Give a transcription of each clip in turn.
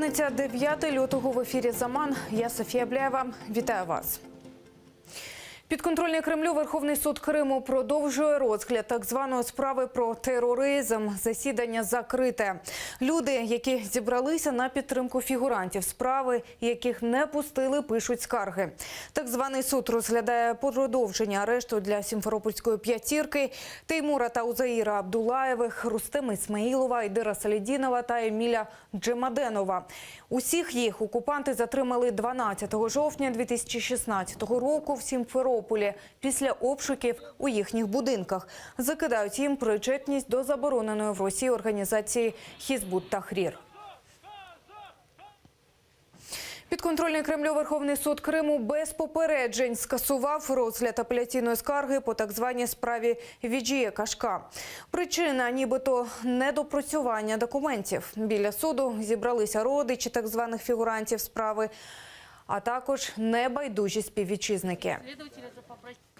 П'ятниця, 9 лютого, в ефірі «Заман». Я Софія Бляєва. Вітаю вас. Підконтрольний Кремлю Верховний суд Криму продовжує розгляд так званої справи про тероризм. Засідання закрите. Люди, які зібралися на підтримку фігурантів справи, яких не пустили, пишуть скарги. Так званий суд розглядає продовження арешту для Сімферопольської п'ятірки Теймура та Узаїра Абдулаєвих, Рустема Ісмаїлова, Ідира Салідінова та Еміля Джемаденова. Усіх їх окупанти затримали 12 жовтня 2016 року в Сімферополі після обшуків у їхніх будинках. Закидають їм причетність до забороненої в Росії організації Хізбут Тахрір. Підконтрольний Кремлю Верховний суд Криму без попереджень скасував розгляд апеляційної скарги по так званій справі Віджія Кашка. Причина – нібито недопрацювання документів. Біля суду зібралися родичі так званих фігурантів справи, а також небайдужі співвітчизники.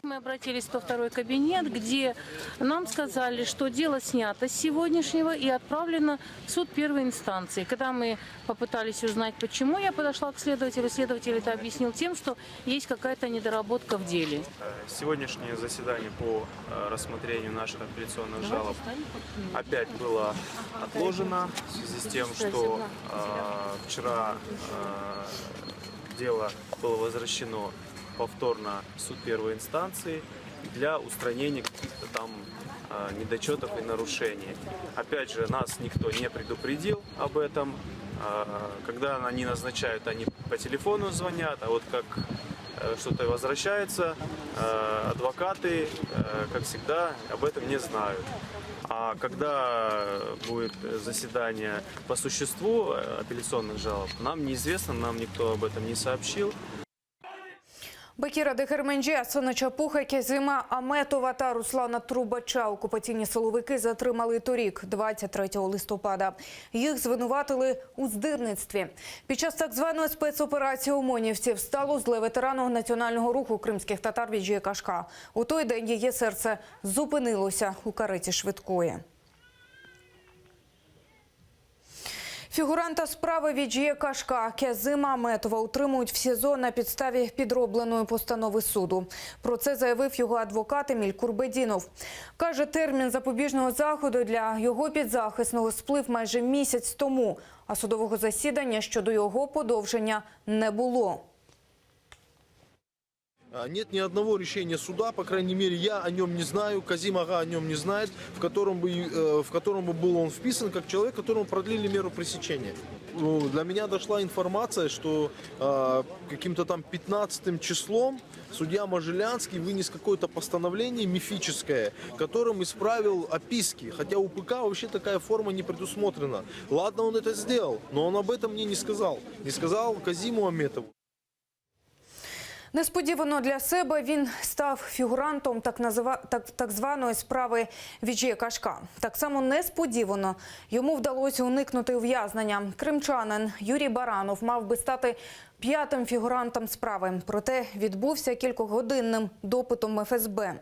Мы обратились в 102-й кабинет, где нам сказали, что дело снято с сегодняшнего и отправлено в суд первой инстанции. Когда мы попытались узнать, почему, я подошла к следователю. Следователь это объяснил тем, что есть какая-то недоработка в деле. Сегодняшнее заседание по рассмотрению наших апелляционных жалоб опять было отложено в связи с тем, что вчера дело было возвращено повторно в суд первой инстанции для устранения каких-то там недочетов и нарушений. Опять же, нас никто не предупредил об этом. Когда они назначают, они по телефону звонят, а вот как что-то возвращается, адвокаты, как всегда, об этом не знают. А когда будет заседание по существу апелляционных жалоб, нам неизвестно, нам никто об этом не сообщил. Бекіра Дегерменджі, Асана Чапуха, Кязима Аметова та Руслана Трубача окупаційні силовики затримали торік, 23 листопада. Їх звинуватили у здирництві. Під час так званої спецоперації ОМОНівців стало зле ветерану національного руху кримських татар Віджія Кашка. У той день її серце зупинилося у кареті швидкої. Фігуранта справи Віджія Кашка Кязима Аметова утримують в СІЗО на підставі підробленої постанови суду. Про це заявив його адвокат Еміль Курбедінов. Каже, термін запобіжного заходу для його підзахисного сплив майже місяць тому, а судового засідання щодо його подовження не було. Нет ни одного решения суда, по крайней мере, я о нем не знаю, Казим Ага о нем не знает, в котором бы был он вписан как человек, которому продлили меру пресечения. Для меня дошла информация, что каким-то там 15 числом судья Можелянский вынес какое-то постановление мифическое, которым исправил описки, хотя у ПК вообще такая форма не предусмотрена. Ладно, он это сделал, но он об этом мне не сказал Казиму Аметову. Несподівано для себе він став фігурантом так званої справи Віджія Кашка. Так само несподівано йому вдалося уникнути ув'язнення. Кримчанин Юрій Баранов мав би стати п'ятим фігурантом справи. Проте відбувся кількогодинним допитом ФСБ.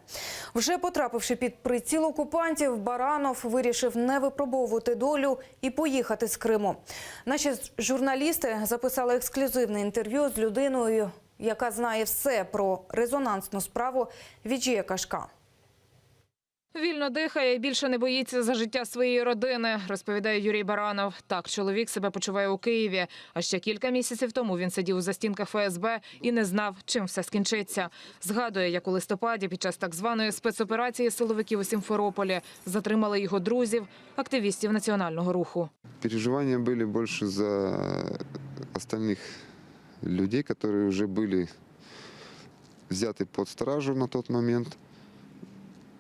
Вже потрапивши під приціл окупантів, Баранов вирішив не випробовувати долю і поїхати з Криму. Наші журналісти записали ексклюзивне інтерв'ю з людиною, яка знає все про резонансну справу Віджія Кашка. Вільно дихає і більше не боїться за життя своєї родини, розповідає Юрій Баранов. Так чоловік себе почуває у Києві. А ще кілька місяців тому він сидів у застінках ФСБ і не знав, чим все скінчиться. Згадує, як у листопаді під час так званої спецоперації силовиків у Сімферополі затримали його друзів, активістів національного руху. Переживання були більше за остальних людей, которые уже были взяты под стражу на тот момент.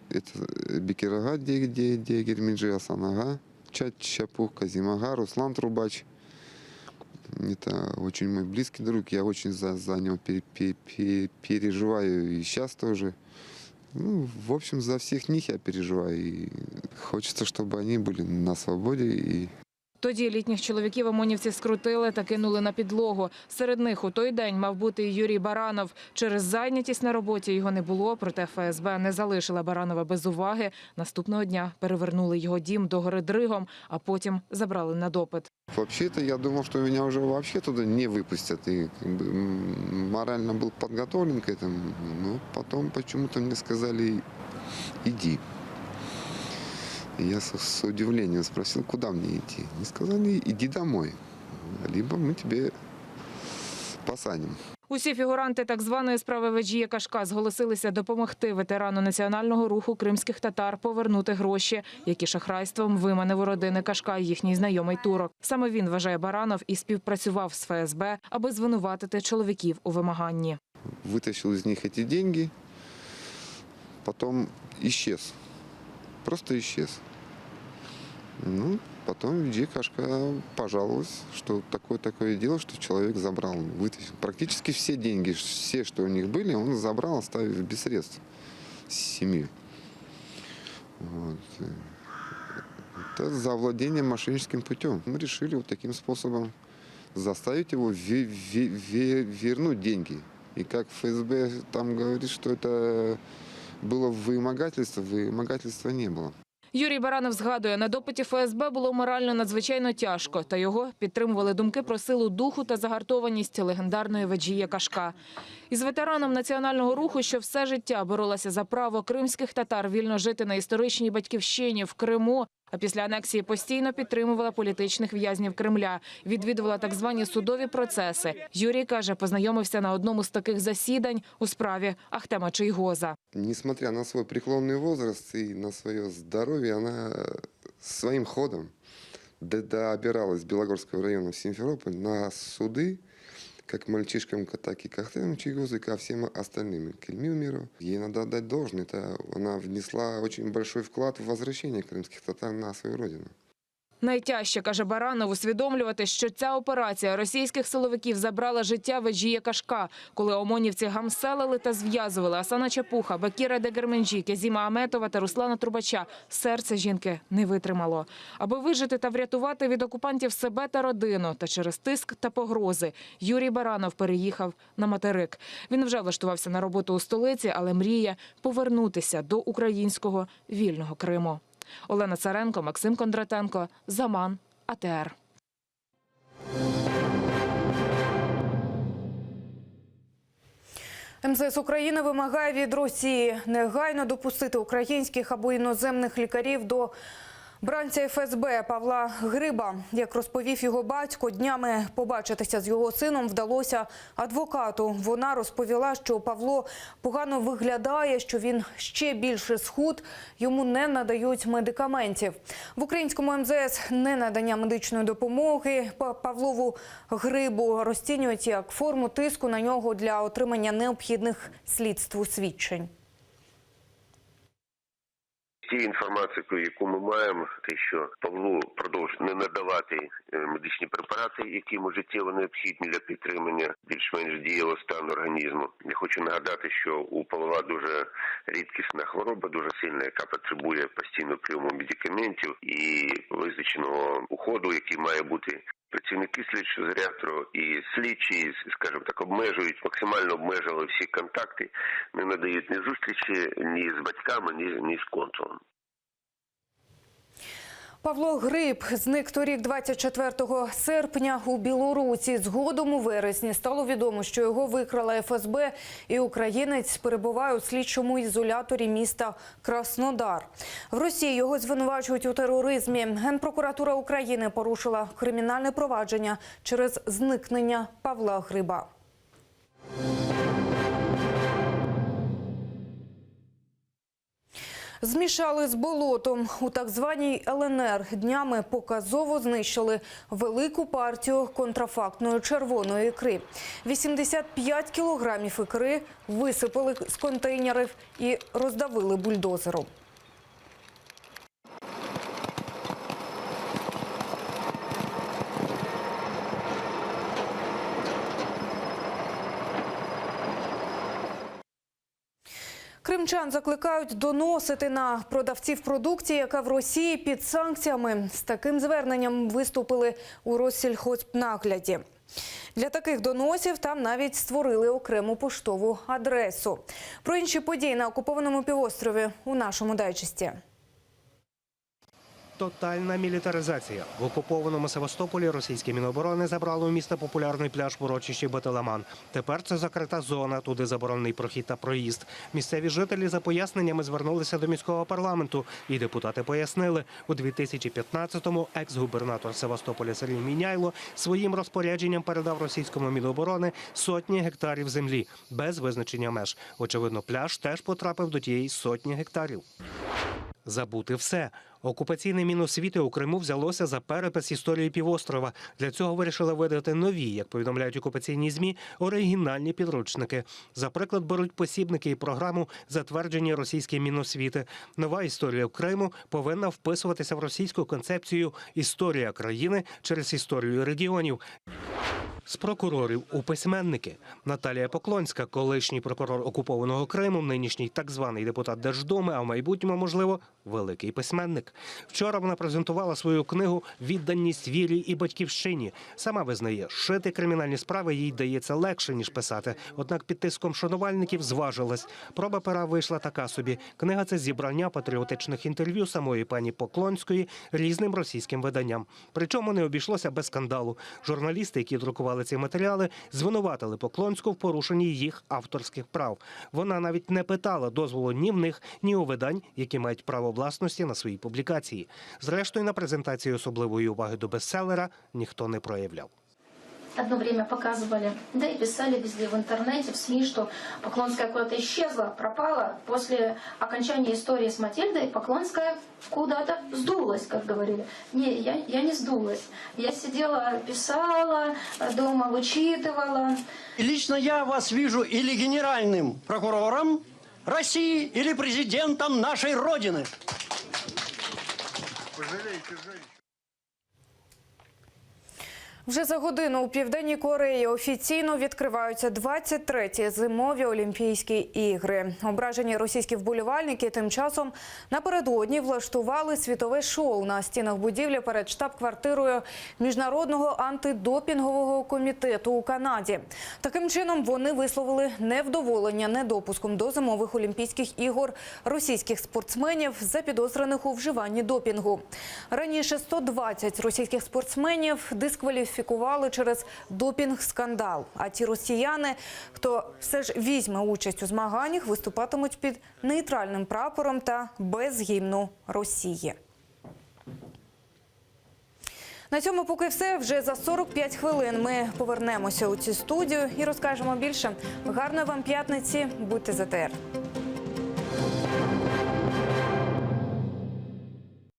Это Бекир Ага, Дегерменджи, Асан Ага, Чапух, Казим Ага, Руслан Трубач. Это очень мой близкий друг, я очень за него переживаю и сейчас тоже. Ну, в общем, за всех них я переживаю. И хочется, чтобы они были на свободе и Тоді літніх чоловіків ОМОНівці скрутили та кинули на підлогу. Серед них у той день мав бути і Юрій Баранов. Через зайнятість на роботі його не було, проте ФСБ не залишила Баранова без уваги. Наступного дня перевернули його дім до гори Дригом, а потім забрали на допит. Вообще-то я думал, что меня уже вообще туда не выпустят. И как бы, морально был подготовлен к этому. Но потом почему-то мне сказали «иди». И я с удивлением спросил, куда мне идти. Мне сказали «иди домой, либо мы тебе посадим». Усі фігуранти так званої справи Веджія Кашка зголосилися допомогти ветерану національного руху кримських татар повернути гроші, які шахрайством виманив у родини Кашка їхній знайомий турок. Саме він, вважає Баранов, і співпрацював з ФСБ, аби звинуватити чоловіків у вимаганні. Вытащил из них эти деньги, потом исчез. Просто исчез. Ну, потом Веджия Кашка пожаловалась, что такое дело, что человек забрал, вытащил. Практически все деньги, все, что у них были, он забрал, оставив без средств семью. Вот. Это завладение мошенническим путем. Мы решили вот таким способом заставить его вернуть деньги. И как ФСБ там говорит, что это было вымогательства не было. Юрій Баранов згадує, на допиті ФСБ було морально надзвичайно тяжко, та його підтримували думки про силу духу та загартованість легендарної Веджія Кашка. Із ветераном національного руху, що все життя боролася за право кримських татар вільно жити на історичній батьківщині в Криму, а після анексії постійно підтримувала політичних в'язнів Кремля, відвідувала так звані судові процеси. Юрій, каже, познайомився на одному з таких засідань у справі Ахтема Чийгоза. Несмотря на свой преклонный возраст и на свое здоровье, она своим ходом добиралась с Белогорского района в Симферополь на суды, как мальчишкам, так и к Ахтему Чийгозу, и ко всем остальным, к Ильмию Миру. Ей надо отдать должное. Она внесла очень большой вклад в возвращение крымских татар на свою родину. Найтяжче, каже Баранов, усвідомлювати, що ця операція російських силовиків забрала життя Веджія Кашка, коли ОМОНівці гамселили та зв'язували Асана Чапуха, Бакіра Дегерменджі, Кезіма Аметова та Руслана Трубача. Серце жінки не витримало. Аби вижити та врятувати від окупантів себе та родину, та через тиск та погрози, Юрій Баранов переїхав на материк. Він вже влаштувався на роботу у столиці, але мріє повернутися до українського вільного Криму. Олена Царенко, Максим Кондратенко, Заман, АТР. МЗС України вимагає від Росії негайно допустити українських або іноземних лікарів до бранця ФСБ Павла Гриба. Як розповів його батько, днями побачитися з його сином вдалося адвокату. Вона розповіла, що Павло погано виглядає, що він ще більше схуд, йому не надають медикаментів. В українському МЗС ненадання медичної допомоги Павлову Грибу розцінюють як форму тиску на нього для отримання необхідних слідству свідчень. Ті інформації, яку ми маємо, те, що Павлу продовжують не надавати медичні препарати, які життєво необхідні для підтримання більш-менш дієвого стану організму. Я хочу нагадати, що у Павла дуже рідкісна хвороба, дуже сильна, яка потребує постійного прийому медикаментів і визначеного уходу, який має бути. Працівники слідчого ізолятору і слідчі, скажімо так, максимально обмежили всі контакти, не надають ні зустрічі ні з батьками, ні з консулом. Павло Гриб зник торік 24 серпня у Білорусі. Згодом у вересні стало відомо, що його викрала ФСБ і українець перебуває у слідчому ізоляторі міста Краснодар. В Росії його звинувачують у тероризмі. Генпрокуратура України порушила кримінальне провадження через зникнення Павла Гриба. Змішали з болотом. У так званій ЛНР днями показово знищили велику партію контрафактної червоної ікри. 85 кілограмів ікри висипали з контейнерів і роздавили бульдозером. Кримчан закликають доносити на продавців продукції, яка в Росії під санкціями. З таким зверненням виступили у Россельхознагляді. Для таких доносів там навіть створили окрему поштову адресу. Про інші події на окупованому півострові у нашому дайджесті. Тотальна мілітаризація. В окупованому Севастополі російське Міноборони забрало у місто популярний пляж в урочищі Батиламан. Тепер це закрита зона, туди заборонений прохід та проїзд. Місцеві жителі за поясненнями звернулися до міського парламенту. І депутати пояснили, у 2015-му екс-губернатор Севастополя Сергій Міняйло своїм розпорядженням передав російському Міноборони сотні гектарів землі, без визначення меж. Очевидно, пляж теж потрапив до тієї сотні гектарів. Забути все. Окупаційне Міносвіти у Криму взялося за перепис історії півострова. Для цього вирішили видати нові, як повідомляють окупаційні ЗМІ, оригінальні підручники. За приклад беруть посібники і програму, затверджені російські Міносвіти. Нова історія Криму повинна вписуватися в російську концепцію «Історія країни через історію регіонів». З прокурорів у письменники. Наталія Поклонська, колишній прокурор окупованого Криму, нинішній так званий депутат Держдуми, а в майбутньому, можливо, великий письменник. Вчора вона презентувала свою книгу «Відданість вірі і батьківщині». Сама визнає, шити кримінальні справи їй дається легше, ніж писати. Однак під тиском шанувальників зважилась. Проба пера вийшла така собі. Книга – це зібрання патріотичних інтерв'ю самої пані Поклонської різним російським виданням. Причому не обійшлося без скандалу. Журналісти, які друкували ці матеріали, звинуватили Поклонську в порушенні їх авторських прав. Вона навіть не питала дозволу ні в них, ні у видань, які мають право власності на свої публікації. Зрештою, на презентації особливої уваги до бестселера ніхто не проявляв. Одно время показывали, да и писали везде в интернете, в СМИ, что Поклонская куда-то исчезла, пропала. После окончания истории с Матильдой Поклонская куда-то сдулась, как говорили. Не, я не сдулась. Я сидела, писала, дома вычитывала. Лично я вас вижу или генеральным прокурором России, или президентом нашей Родины. Вже за годину у Південній Кореї офіційно відкриваються 23-ті зимові Олімпійські ігри. Ображені російські вболівальники тим часом напередодні влаштували світове шоу на стінах будівлі перед штаб-квартирою Міжнародного антидопінгового комітету у Канаді. Таким чином вони висловили невдоволення недопуском до зимових Олімпійських ігор російських спортсменів, запідозрених у вживанні допінгу. Раніше 120 російських спортсменів дискваліфікували через допінг-скандал. А ті росіяни, хто все ж візьме участь у змаганнях, виступатимуть під нейтральним прапором та без гімну Росії. На цьому поки все. Вже за 45 хвилин ми повернемося у цю студію і розкажемо більше. Гарної вам п'ятниці. Будьте з АТR.